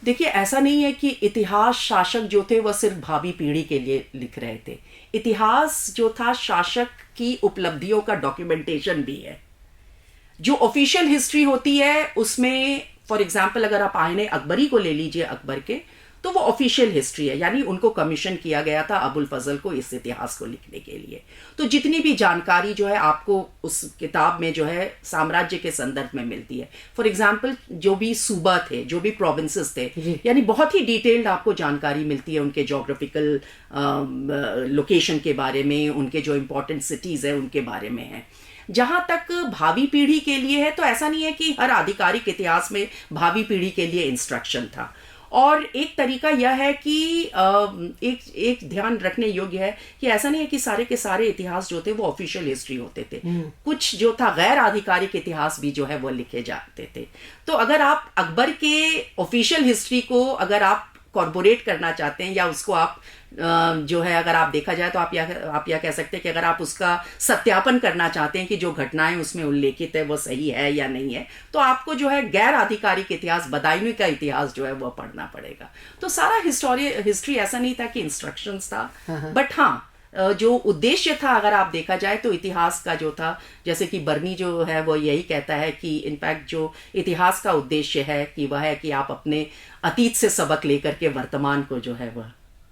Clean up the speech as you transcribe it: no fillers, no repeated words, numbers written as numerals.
देखिए, ऐसा नहीं है कि इतिहास शासक जो थे वह सिर्फ भावी पीढ़ी के लिए लिख रहे थे। इतिहास जो था शासक की उपलब्धियों का डॉक्यूमेंटेशन भी है। जो ऑफिशियल हिस्ट्री होती है उसमें, फॉर एग्जाम्पल अगर आप आईने अकबरी को ले लीजिए, अकबर के, तो वो ऑफिशियल हिस्ट्री है, यानी उनको कमीशन किया गया था अबुल फजल को इस इतिहास को लिखने के लिए। तो जितनी भी जानकारी जो है आपको उस किताब में जो है साम्राज्य के संदर्भ में मिलती है। फॉर एग्जाम्पल जो भी सूबा थे, जो भी प्रोविंसेस थे, यानी बहुत ही डिटेल्ड आपको जानकारी मिलती है उनके जोग्राफिकल लोकेशन के बारे में, उनके जो इम्पोर्टेंट सिटीज़ है उनके बारे में है। जहां तक भावी पीढ़ी के लिए है, तो ऐसा नहीं है कि हर आधिकारिक इतिहास में भावी पीढ़ी के लिए इंस्ट्रक्शन था। और एक तरीका यह है कि एक एक ध्यान रखने योग्य है कि ऐसा नहीं है कि सारे के सारे इतिहास जो थे वो ऑफिशियल हिस्ट्री होते थे। कुछ जो था गैर आधिकारिक इतिहास भी जो है वो लिखे जाते थे। तो अगर आप अकबर के ऑफिशियल हिस्ट्री को अगर आप कॉर्पोरेट करना चाहते हैं, या उसको आप जो है, अगर आप देखा जाए तो आप यह कह सकते हैं कि अगर आप उसका सत्यापन करना चाहते हैं कि जो घटनाएं उसमें उल्लेखित है वो सही है या नहीं है, तो आपको जो है गैर आधिकारिक इतिहास, बदायूं का इतिहास जो है वो पढ़ना पड़ेगा। तो सारा हिस्ट्री ऐसा नहीं था कि इंस्ट्रक्शंस था, बट हाँ, जो उद्देश्य था अगर आप देखा जाए तो इतिहास का जो था, जैसे कि बर्नी जो है वो यही कहता है कि इनफैक्ट जो इतिहास का उद्देश्य है कि वह है कि आप अपने अतीत से सबक लेकर के वर्तमान को जो है वह